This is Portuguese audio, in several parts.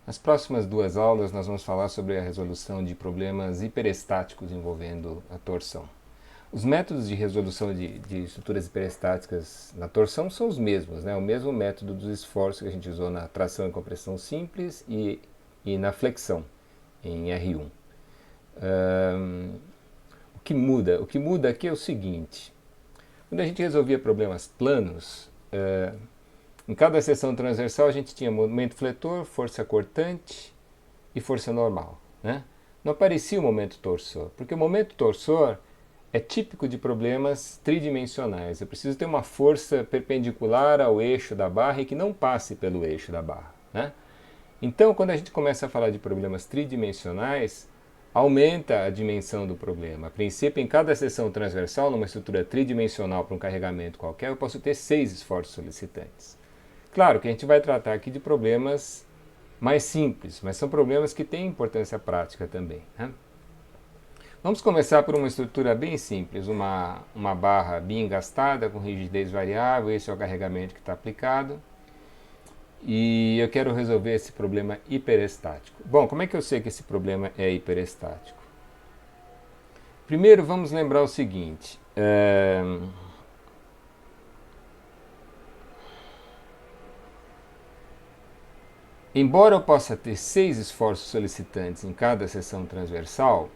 Nas próximas duas aulas, nós vamos falar sobre a resolução de problemas hiperestáticos envolvendo a torção. Os métodos de resolução de estruturas hiperestáticas na torção são os mesmos, né? O mesmo método dos esforços que a gente usou na tração e compressão simples e na flexão, em R1. O que muda? O que muda aqui é o seguinte: quando a gente resolvia problemas planos, em cada seção transversal a gente tinha momento fletor, força cortante e força normal, né? Não aparecia o momento torsor, porque o momento torsor é típico de problemas tridimensionais. Eu preciso ter uma força perpendicular ao eixo da barra e que não passe pelo eixo da barra, né? Então, quando a gente começa a falar de problemas tridimensionais, aumenta a dimensão do problema. A princípio, em cada seção transversal, numa estrutura tridimensional para um carregamento qualquer, eu posso ter 6 esforços solicitantes. Claro que a gente vai tratar aqui de problemas mais simples, mas são problemas que têm importância prática também, né? Vamos começar por uma estrutura bem simples, uma barra biengastada com rigidez variável, esse é o carregamento que está aplicado. E eu quero resolver esse problema hiperestático. Bom, como é que eu sei que esse problema é hiperestático? Primeiro, vamos lembrar o seguinte. Embora eu possa ter 6 esforços solicitantes em cada seção transversal,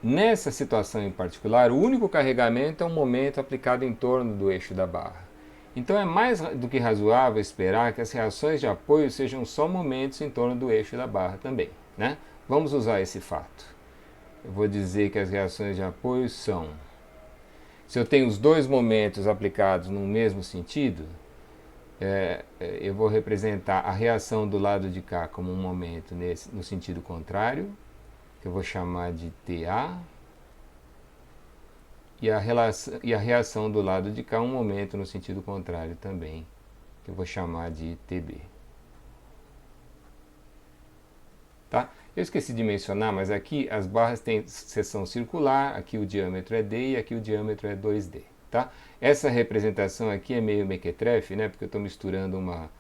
nessa situação em particular, o único carregamento é um momento aplicado em torno do eixo da barra. Então é mais do que razoável esperar que as reações de apoio sejam só momentos em torno do eixo da barra também, né? Vamos usar esse fato. Eu vou dizer que as reações de apoio são: se eu tenho os dois momentos aplicados no mesmo sentido, eu vou representar a reação do lado de cá como um momento no sentido contrário, que eu vou chamar de TA, e a reação do lado de cá um momento no sentido contrário também, que eu vou chamar de TB. Tá? Eu esqueci de mencionar, mas aqui as barras têm seção circular, aqui o diâmetro é D e aqui o diâmetro é 2D. Tá? Essa representação aqui é meio mequetrefe, né? Porque eu estou misturando uma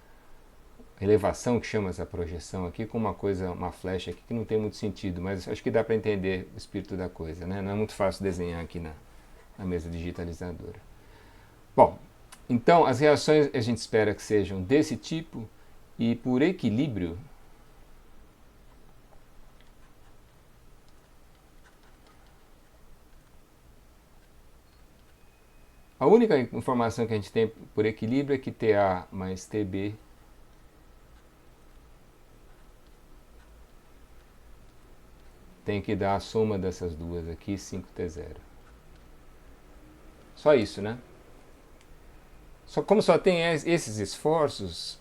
elevação, que chama essa projeção aqui, com uma coisa, uma flecha aqui que não tem muito sentido, mas acho que dá para entender o espírito da coisa, né? Não é muito fácil desenhar aqui na mesa digitalizadora. Bom, então as reações a gente espera que sejam desse tipo e por equilíbrio a única informação que a gente tem por equilíbrio é que TA mais TB tem que dar a soma dessas duas aqui, 5T0. Só isso, né? Como só tem esses esforços,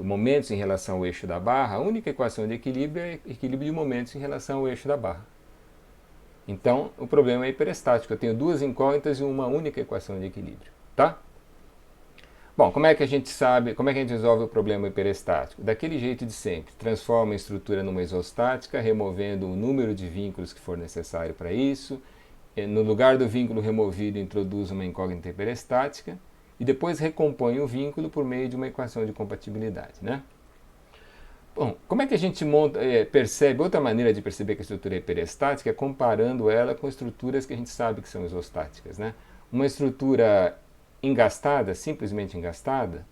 momentos em relação ao eixo da barra, a única equação de equilíbrio é equilíbrio de momentos em relação ao eixo da barra. Então, o problema é hiperestático. Eu tenho duas incógnitas e uma única equação de equilíbrio, tá? Bom, como é que a gente sabe, como é que a gente resolve o problema hiperestático? Daquele jeito de sempre. Transforma a estrutura numa isostática, removendo o número de vínculos que for necessário para isso. No lugar do vínculo removido, introduz uma incógnita hiperestática e depois recompõe o vínculo por meio de uma equação de compatibilidade, né? Bom, como é que a gente percebe, outra maneira de perceber que a estrutura é hiperestática é comparando ela com estruturas que a gente sabe que são isostáticas, né? Uma estrutura engastada, simplesmente engastada,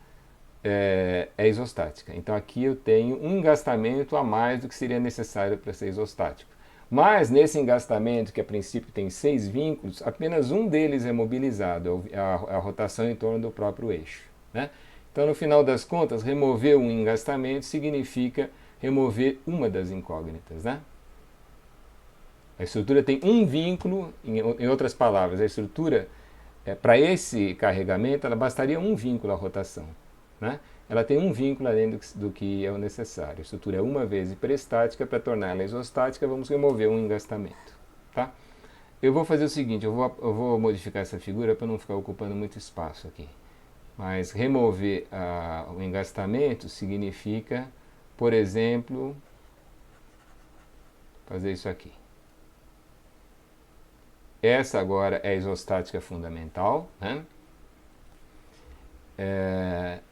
é isostática. Então aqui eu tenho um engastamento a mais do que seria necessário para ser isostático. Mas nesse engastamento, que a princípio tem 6 vínculos, apenas um deles é mobilizado, a rotação em torno do próprio eixo, né? Então, no final das contas, remover um engastamento significa remover uma das incógnitas, né? A estrutura tem um vínculo, em outras palavras, a estrutura, para esse carregamento, ela bastaria um vínculo à rotação, né? Ela tem um vínculo além do que é o necessário. A estrutura é uma vez hiperestática, para torná-la isostática, vamos remover um engastamento, tá? Eu vou fazer o seguinte, eu vou modificar essa figura para não ficar ocupando muito espaço aqui. Mas remover o engastamento significa, por exemplo, fazer isso aqui. Essa agora é a isostática fundamental, né?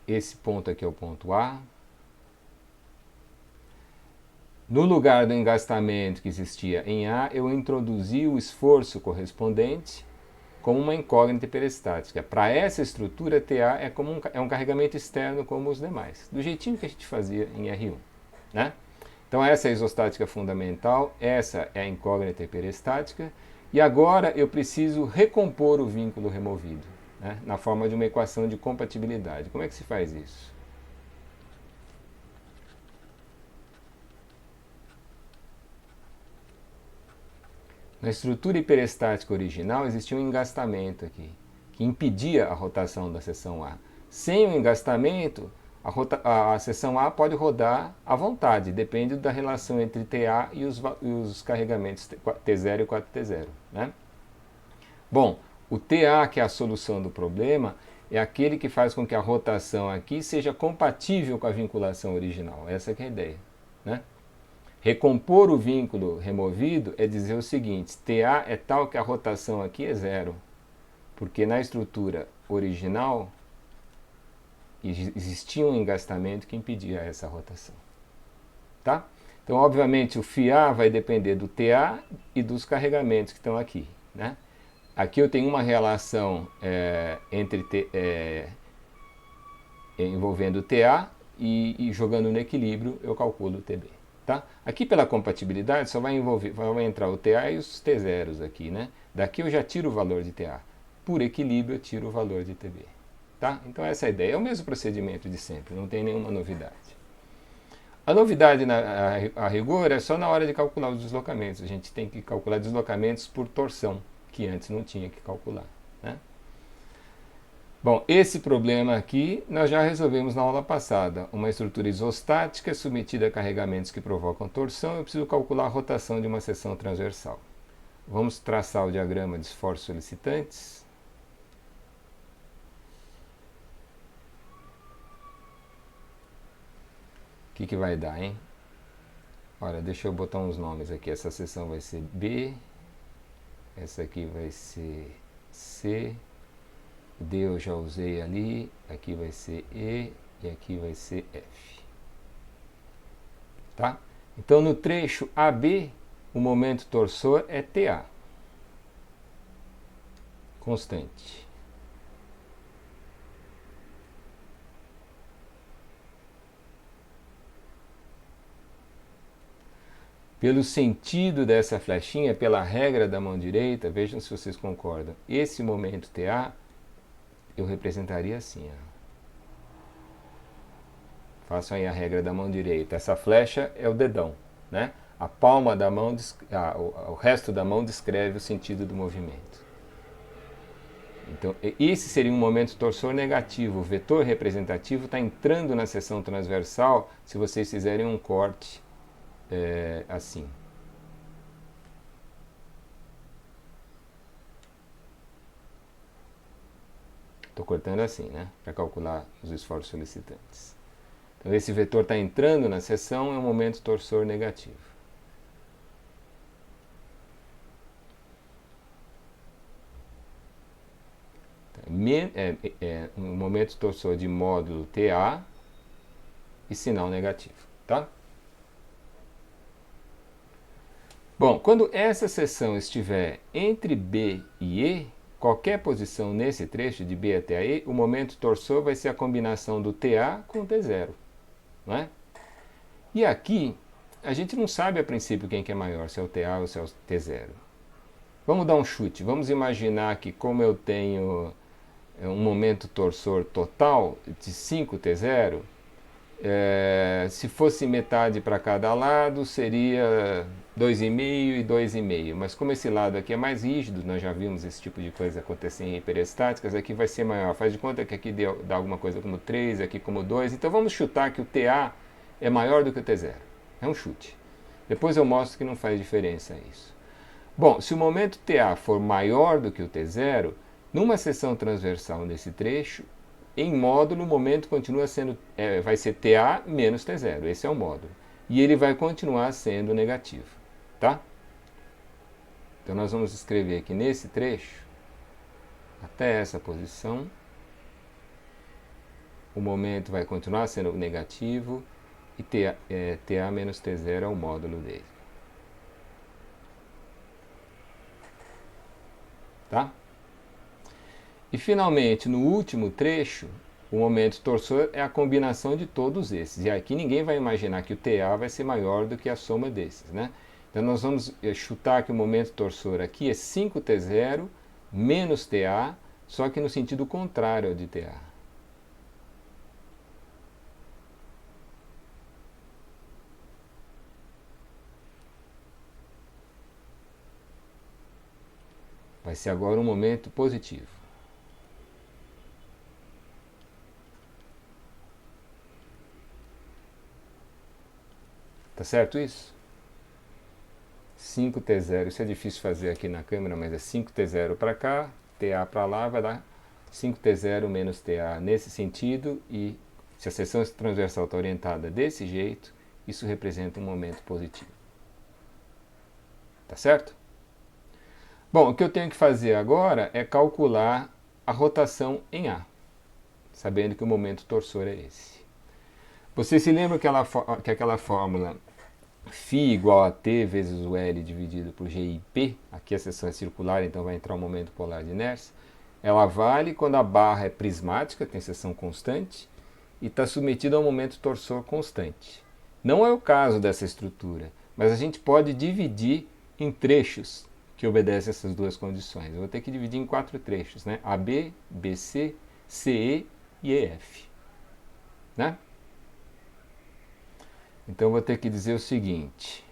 Esse ponto aqui é o ponto A. No lugar do engastamento que existia em A, eu introduzi o esforço correspondente como uma incógnita hiperestática. Para essa estrutura, TA é um carregamento externo como os demais, do jeitinho que a gente fazia em R1. Né? Então essa é a isostática fundamental, essa é a incógnita hiperestática, e agora eu preciso recompor o vínculo removido, né? Na forma de uma equação de compatibilidade. Como é que se faz isso? Na estrutura hiperestática original existia um engastamento aqui, que impedia a rotação da seção A. Sem o engastamento, a seção A pode rodar à vontade, depende da relação entre TA e os carregamentos T0 e 4T0. Né? Bom, o TA, que é a solução do problema, é aquele que faz com que a rotação aqui seja compatível com a vinculação original. Essa que é a ideia. Né? Recompor o vínculo removido é dizer o seguinte: TA é tal que a rotação aqui é zero, porque na estrutura original existia um engastamento que impedia essa rotação. Tá? Então, obviamente, o φA vai depender do TA e dos carregamentos que estão aqui. Né? Aqui eu tenho uma relação envolvendo TA e jogando no equilíbrio eu calculo o TB. Tá? Aqui pela compatibilidade só vai entrar o TA e os T0s aqui, né? Daqui eu já tiro o valor de TA. Por equilíbrio eu tiro o valor de TB. Tá? Então essa é a ideia. É o mesmo procedimento de sempre, não tem nenhuma novidade. A novidade a rigor é só na hora de calcular os deslocamentos. A gente tem que calcular deslocamentos por torção, que antes não tinha que calcular. Né? Bom, esse problema aqui nós já resolvemos na aula passada. Uma estrutura isostática submetida a carregamentos que provocam torção, eu preciso calcular a rotação de uma seção transversal. Vamos traçar o diagrama de esforços solicitantes. O que vai dar, hein? Olha, deixa eu botar uns nomes aqui. Essa seção vai ser B, essa aqui vai ser C, D eu já usei ali, aqui vai ser E e aqui vai ser F. Tá? Então no trecho AB, o momento torsor é TA, constante. Pelo sentido dessa flechinha, pela regra da mão direita, vejam se vocês concordam, esse momento TA eu representaria assim. Ó. Façam aí a regra da mão direita. Essa flecha é o dedão. Né? A palma da mão, o resto da mão descreve o sentido do movimento. Então, esse seria um momento torsor negativo. O vetor representativo está entrando na seção transversal se vocês fizerem um corte assim. Estou cortando assim, né? Para calcular os esforços solicitantes. Então, esse vetor está entrando na seção, é um momento torsor negativo. Um momento torsor de módulo TA e sinal negativo. Tá? Bom, quando essa seção estiver entre B e E, qualquer posição nesse trecho de B até E, o momento torsor vai ser a combinação do TA com o T0. Não é? E aqui, a gente não sabe a princípio quem que é maior, se é o TA ou se é o T0. Vamos dar um chute. Vamos imaginar que como eu tenho um momento torsor total de 5T0, se fosse metade para cada lado, seria 2,5 e 2,5. Mas como esse lado aqui é mais rígido, nós já vimos esse tipo de coisa acontecer em hiperestáticas, aqui vai ser maior. Faz de conta que aqui dá alguma coisa como 3, aqui como 2. Então vamos chutar que o TA é maior do que o T0. É um chute. Depois eu mostro que não faz diferença isso. Bom, se o momento TA for maior do que o T0, numa seção transversal nesse trecho, em módulo o momento continua sendo, vai ser TA menos T0, esse é o módulo. E ele vai continuar sendo negativo. Tá? Então nós vamos escrever aqui nesse trecho, até essa posição, o momento vai continuar sendo negativo, e TA menos T0 é o módulo dele. Tá? E finalmente, no último trecho, o momento torsor é a combinação de todos esses. E aqui ninguém vai imaginar que o TA vai ser maior do que a soma desses, né? Então nós vamos chutar que o momento torsor aqui é 5T0 menos TA, só que no sentido contrário ao de TA. Vai ser agora um momento positivo. Tá certo isso? 5T0, isso é difícil fazer aqui na câmera, mas é 5T0 para cá, TA para lá, vai dar 5T0 menos TA nesse sentido, e se a seção transversal está orientada desse jeito, isso representa um momento positivo. Tá certo? Bom, o que eu tenho que fazer agora é calcular a rotação em A, sabendo que o momento torsor é esse. Você se lembra que aquela fórmula φ igual a T vezes o L dividido por GIP, aqui a seção é circular, então vai entrar o momento polar de inércia, ela vale quando a barra é prismática, tem seção constante, e está submetida a um momento torsor constante. Não é o caso dessa estrutura, mas a gente pode dividir em trechos que obedecem essas duas condições. Eu vou ter que dividir em 4 trechos, né? AB, BC, CE e EF. Né? Então eu vou ter que dizer o seguinte.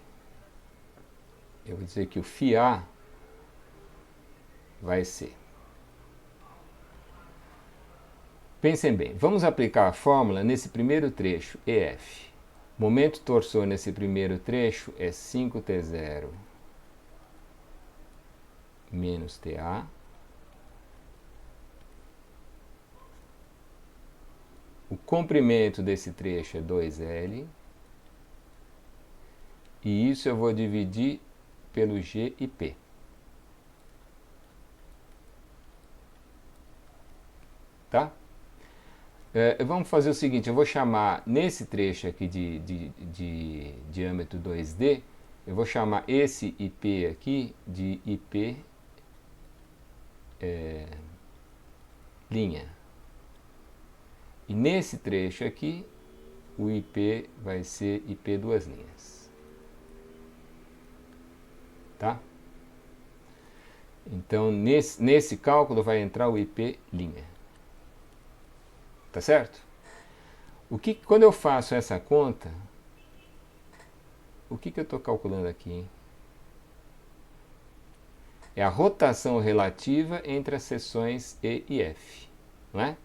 Eu vou dizer que o φA vai ser. Pensem bem, vamos aplicar a fórmula nesse primeiro trecho, EF. Momento torsor nesse primeiro trecho é 5T0 menos TA. O comprimento desse trecho é 2L. E isso eu vou dividir pelo G e P. Tá? Vamos fazer o seguinte, eu vou chamar nesse trecho aqui de diâmetro 2D, eu vou chamar esse IP aqui de IP linha. E nesse trecho aqui, o IP vai ser IP duas linhas. Tá? Então, nesse cálculo vai entrar o IP linha. Tá certo? Quando eu faço essa conta, o que eu estou calculando aqui? Hein? É a rotação relativa entre as seções E e F. Não é?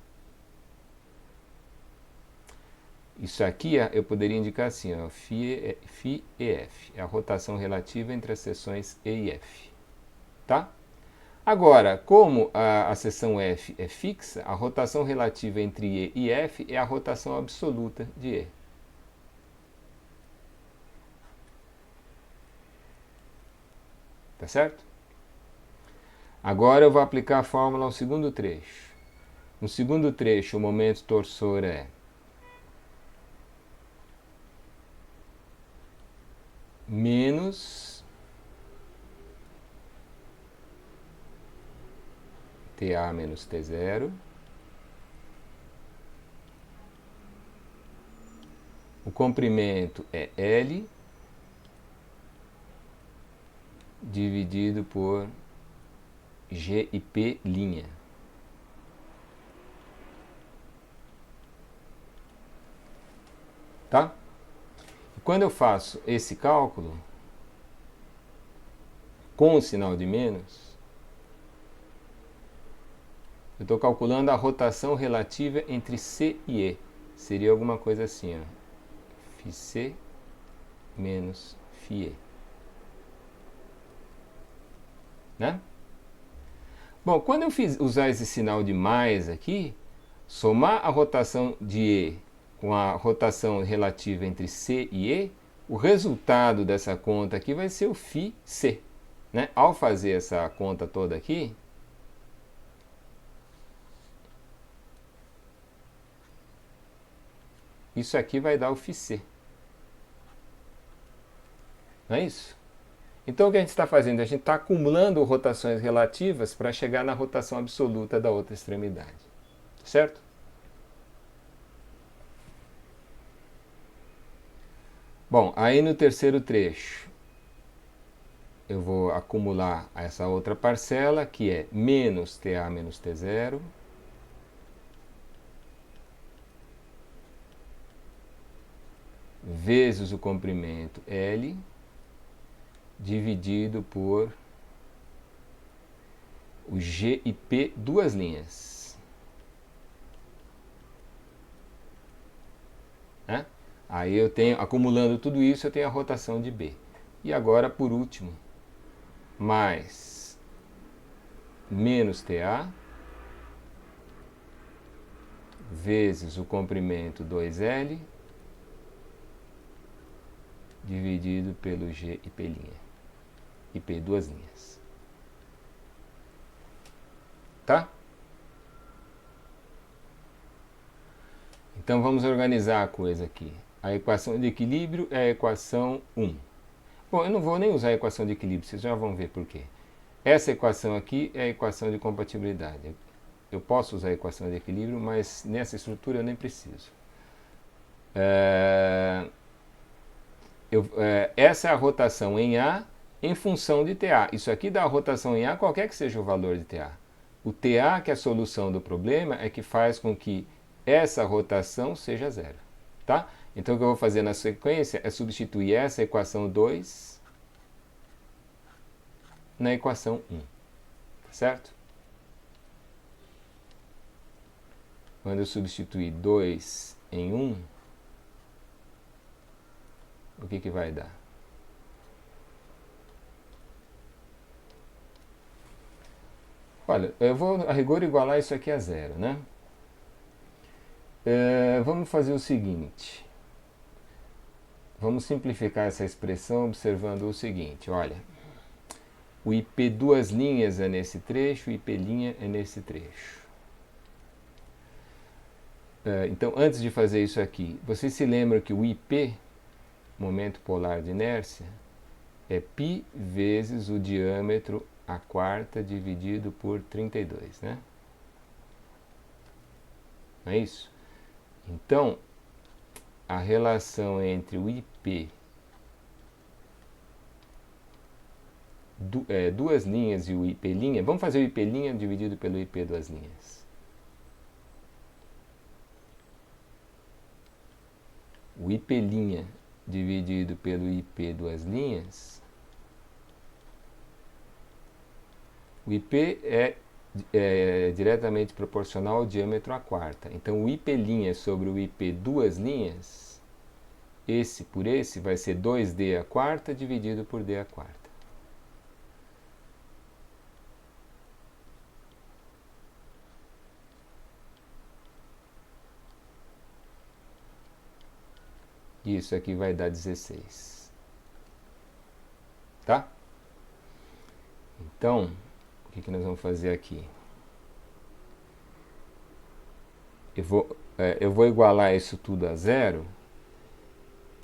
Isso aqui eu poderia indicar assim, ó, φ e F. É a rotação relativa entre as seções E e F. Tá? Agora, como a seção F é fixa, a rotação relativa entre E e F é a rotação absoluta de E. Tá certo? Agora eu vou aplicar a fórmula ao segundo trecho. No segundo trecho, o momento torsor é menos TA menos T0. O comprimento é L dividido por G e P linha. Tá? E quando eu faço esse cálculo com o sinal de menos, eu estou calculando a rotação relativa entre C e E. Seria alguma coisa assim, ó. φC menos φE. Né? Bom, quando eu usar esse sinal de mais aqui, somar a rotação de E com a rotação relativa entre C e E, o resultado dessa conta aqui vai ser o φC. Né? Ao fazer essa conta toda aqui, isso aqui vai dar o φC. Não é isso? Então o que a gente está fazendo? A gente está acumulando rotações relativas para chegar na rotação absoluta da outra extremidade. Certo? Bom, aí no terceiro trecho eu vou acumular essa outra parcela, que é menos TA menos T0 vezes o comprimento L dividido por o G e P, duas linhas. Né? Aí eu tenho, acumulando tudo isso, eu tenho a rotação de B. E agora, por último, mais menos TA vezes o comprimento 2L dividido pelo G e P'. E P, duas linhas. Tá? Então vamos organizar a coisa aqui. A equação de equilíbrio é a equação 1. Bom, eu não vou nem usar a equação de equilíbrio, vocês já vão ver por quê. Essa equação aqui é a equação de compatibilidade. Eu posso usar a equação de equilíbrio, mas nessa estrutura eu nem preciso. Essa é a rotação em A em função de TA. Isso aqui dá a rotação em A, qualquer que seja o valor de TA. O TA, que é a solução do problema, é que faz com que essa rotação seja zero. Tá? Então o que eu vou fazer na sequência é substituir essa equação 2 na equação 1. Certo? Quando eu substituir 2 em 1, o que vai dar? Olha, eu vou a rigor igualar isso aqui a zero, né? Vamos fazer o seguinte. Vamos simplificar essa expressão observando o seguinte, olha. O IP duas linhas é nesse trecho, o IP' é nesse trecho. Então, antes de fazer isso aqui, vocês se lembram que o IP, momento polar de inércia, é π vezes o diâmetro a quarta dividido por 32, né? Não é isso? Então, a relação entre o IP, duas linhas, e o IP', vamos fazer o IP' dividido pelo IP duas linhas. O IP' dividido pelo IP duas linhas, o IP é diretamente proporcional ao diâmetro a quarta. Então o IP' sobre o IP duas linhas, esse por esse, vai ser 2D a quarta dividido por D a quarta. Isso aqui vai dar 16. Tá? Então, o que nós vamos fazer aqui? Eu vou igualar isso tudo a zero,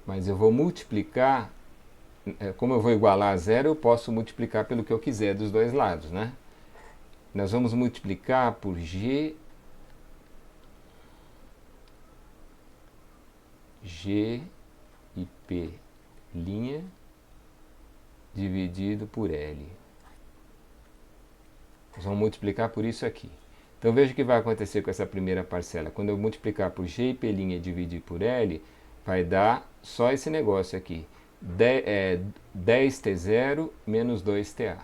mas eu vou multiplicar. Como eu vou igualar a zero, eu posso multiplicar pelo que eu quiser dos dois lados, né? Nós vamos multiplicar por G e P' dividido por L. Nós vamos multiplicar por isso aqui. Então veja o que vai acontecer com essa primeira parcela. Quando eu multiplicar por G e P' e dividir por L, vai dar só esse negócio aqui. 10T0 menos 2TA.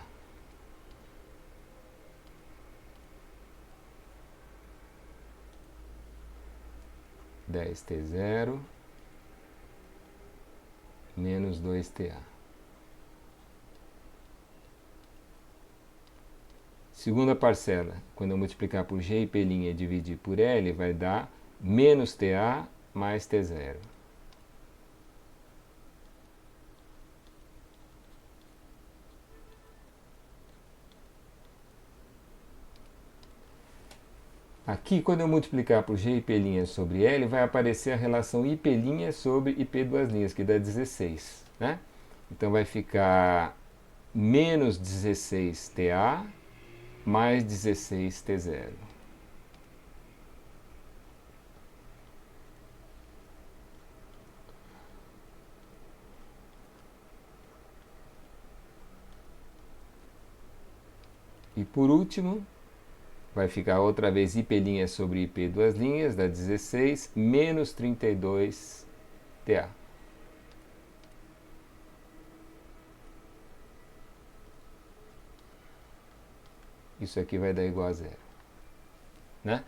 T0 menos 2TA. Segunda parcela, quando eu multiplicar por G e P' e dividir por L, vai dar menos TA mais T0. Aqui, quando eu multiplicar por G e P' sobre L, vai aparecer a relação IP' sobre IP duas linhas, que dá 16. Né? Então vai ficar menos 16TA mais 16T0. E por último, vai ficar outra vez IP' sobre IP duas linhas, dá 16, menos 32TA. Isso aqui vai dar igual a zero. Né?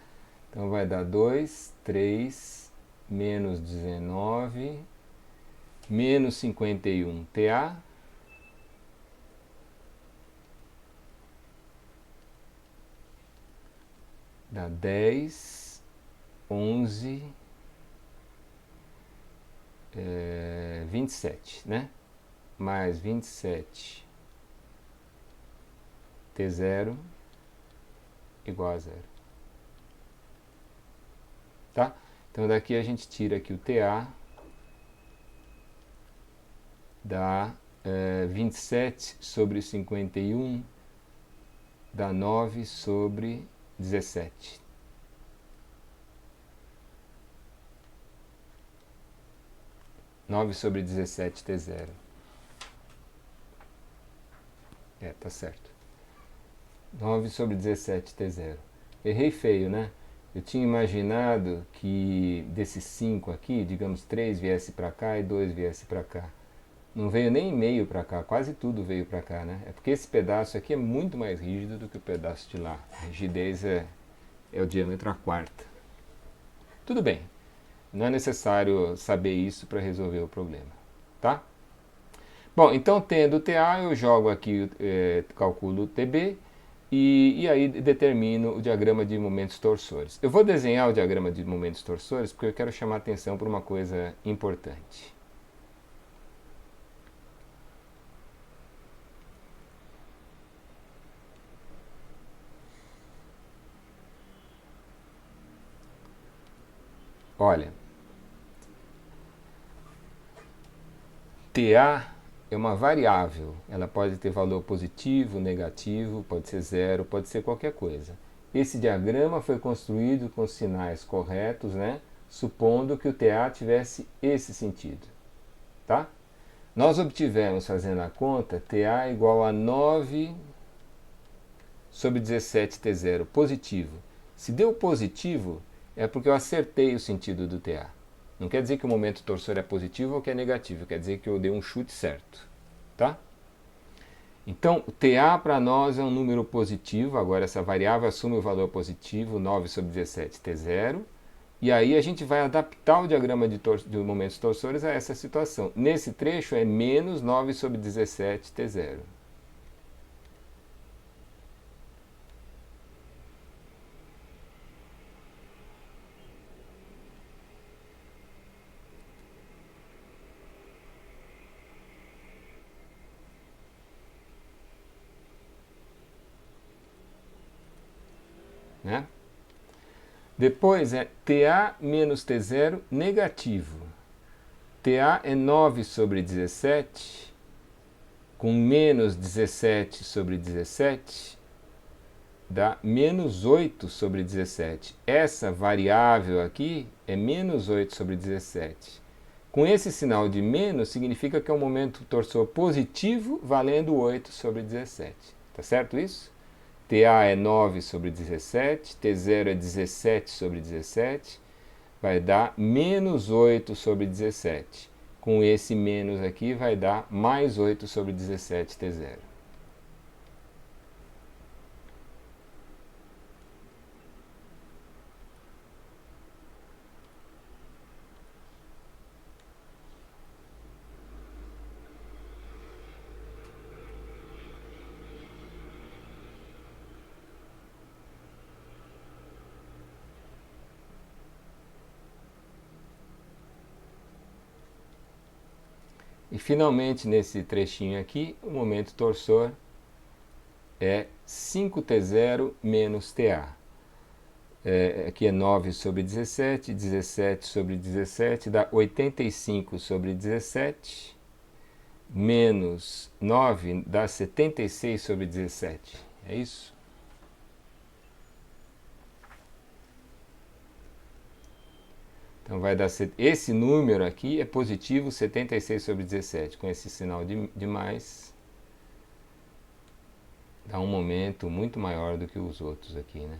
Então vai dar 2, 3, menos 19, menos 51TA, dá 10, 11, 27, né? Mais 27 T0 igual a zero. Tá? Então daqui a gente tira aqui o TA, dá 27 sobre 51, dá 9 sobre 17. Nove sobre 17 T0. Tá certo. 9 sobre 17 T0. Errei feio, né? Eu tinha imaginado que desses 5 aqui, digamos 3 viesse para cá e 2 viesse para cá. Não veio nem meio para cá, quase tudo veio para cá, né? É porque esse pedaço aqui é muito mais rígido do que o pedaço de lá. A rigidez é o diâmetro a quarta. Tudo bem, não é necessário saber isso para resolver o problema, tá? Bom, então tendo o TA, eu jogo aqui, calculo o TB e aí determino o diagrama de momentos torsores. Eu vou desenhar o diagrama de momentos torsores porque eu quero chamar a atenção para uma coisa importante. Olha, TA é uma variável, ela pode ter valor positivo, negativo, pode ser zero, pode ser qualquer coisa. Esse diagrama foi construído com sinais corretos, né? Supondo que o TA tivesse esse sentido, tá? Nós obtivemos, fazendo a conta, TA igual a 9 sobre 17 T0 positivo. Se deu positivo, é porque eu acertei o sentido do TA. Não quer dizer que o momento torsor é positivo ou que é negativo, quer dizer que eu dei um chute certo, tá? Então, o TA para nós é um número positivo, agora essa variável assume o valor positivo, 9 sobre 17 T0, e aí a gente vai adaptar o diagrama de momentos torsores a essa situação. Nesse trecho é menos 9 sobre 17 T0. Né? Depois é TA menos T0 negativo. TA é 9 sobre 17, com menos 17 sobre 17, dá menos 8 sobre 17. Essa variável aqui é menos 8 sobre 17. Com esse sinal de menos, significa que é um momento torsor positivo, valendo 8 sobre 17. Tá certo isso? TA é 9 sobre 17, T0 é 17 sobre 17, vai dar menos 8 sobre 17. Com esse menos aqui vai dar mais 8 sobre 17 T0. E finalmente, nesse trechinho aqui, o momento torsor é 5T0 menos TA. Aqui é 9 sobre 17, 17 sobre 17, dá 85 sobre 17, menos 9 dá 76 sobre 17. É isso? Então vai dar... Esse número aqui é positivo 76 sobre 17. Com esse sinal de mais, dá um momento muito maior do que os outros aqui, né?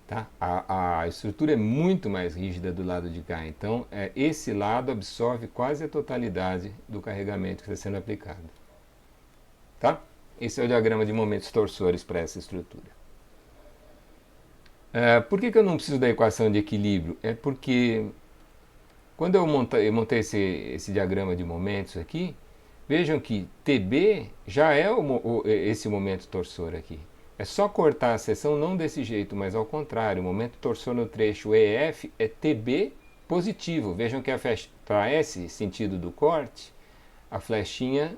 Tá? A estrutura é muito mais rígida do lado de cá, então esse lado absorve quase a totalidade do carregamento que está sendo aplicado. Tá? Esse é o diagrama de momentos torsores para essa estrutura. Por que eu não preciso da equação de equilíbrio? É porque quando eu montei esse diagrama de momentos aqui, vejam que TB já é esse momento torsor aqui. É só cortar a seção não desse jeito, mas ao contrário. O momento torsor no trecho EF é TB positivo. Vejam que para esse sentido do corte, a flechinha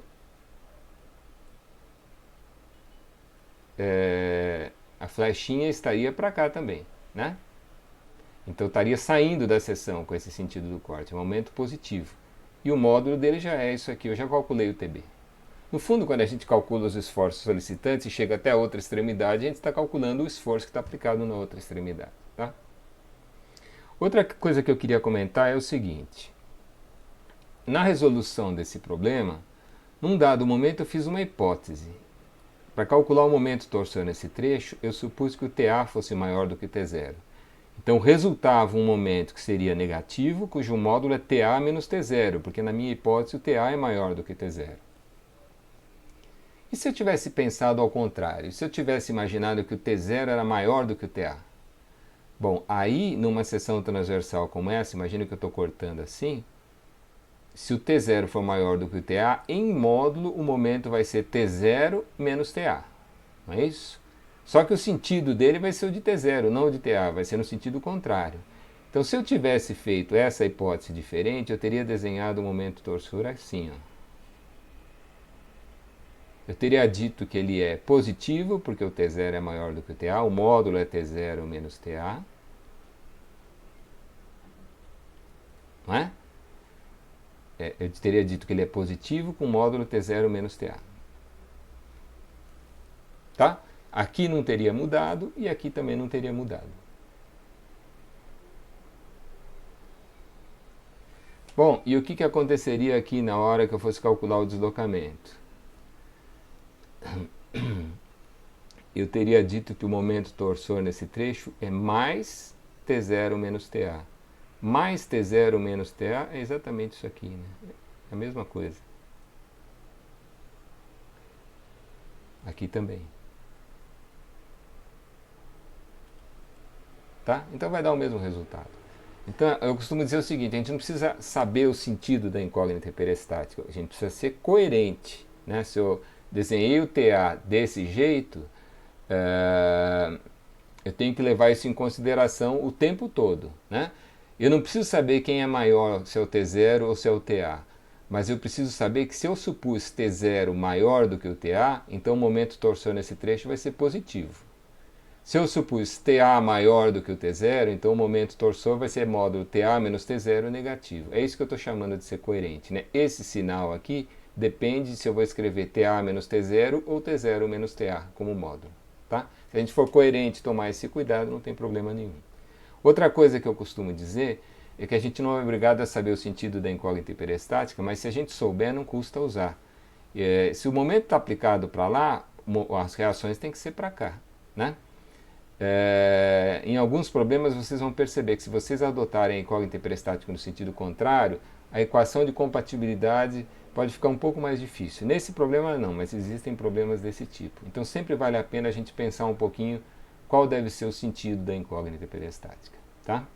estaria para cá também, né? Então estaria saindo da seção com esse sentido do corte, é um momento positivo. E o módulo dele já é isso aqui, eu já calculei o TB. No fundo, quando a gente calcula os esforços solicitantes e chega até a outra extremidade, a gente está calculando o esforço que está aplicado na outra extremidade. Tá? Outra coisa que eu queria comentar é o seguinte. Na resolução desse problema, num dado momento eu fiz uma hipótese. Para calcular o momento torsor nesse trecho, eu supus que o TA fosse maior do que T0. Então resultava um momento que seria negativo, cujo módulo é TA menos T0, porque na minha hipótese o TA é maior do que T0. E se eu tivesse pensado ao contrário? Se eu tivesse imaginado que o T0 era maior do que o TA? Bom, aí numa seção transversal como essa, imagina que eu estou cortando assim, se o T0 for maior do que o TA, em módulo o momento vai ser T0 menos TA. Não é isso? Só que o sentido dele vai ser o de T0, não o de TA, vai ser no sentido contrário. Então se eu tivesse feito essa hipótese diferente, eu teria desenhado o momento torsor assim, ó. Eu teria dito que ele é positivo, porque o T0 é maior do que o TA, o módulo é T0 menos TA. Não é? Eu teria dito que ele é positivo com o módulo T0 menos TA. Tá? Aqui não teria mudado e aqui também não teria mudado. Bom, e o que aconteceria aqui na hora que eu fosse calcular o deslocamento? Eu teria dito que o momento torsor nesse trecho é mais T0 menos TA. Mais T0 menos TA é exatamente isso aqui, né? É a mesma coisa. Aqui também. Tá? Então vai dar o mesmo resultado. Então eu costumo dizer o seguinte, a gente não precisa saber o sentido da incógnita hiperestática, a gente precisa ser coerente, né? Se eu desenhei o TA desse jeito, eu tenho que levar isso em consideração o tempo todo, né? Eu não preciso saber quem é maior, se é o T0 ou se é o TA, mas eu preciso saber que se eu supus T0 maior do que o TA, então o momento torsor nesse trecho vai ser positivo. Se eu supus TA maior do que o T0, então o momento torsor vai ser módulo TA menos T0 negativo. É isso que eu estou chamando de ser coerente, né? Esse sinal aqui depende se eu vou escrever TA menos T0 ou T0 menos TA como módulo. Tá? Se a gente for coerente e tomar esse cuidado, não tem problema nenhum. Outra coisa que eu costumo dizer é que a gente não é obrigado a saber o sentido da incógnita hiperestática, mas se a gente souber, não custa usar. Se o momento está aplicado para lá, as reações têm que ser para cá, né? Em alguns problemas vocês vão perceber que se vocês adotarem a incógnita hiperestática no sentido contrário, a equação de compatibilidade pode ficar um pouco mais difícil. Nesse problema não, mas existem problemas desse tipo. Então sempre vale a pena a gente pensar um pouquinho qual deve ser o sentido da incógnita hiperestática, tá?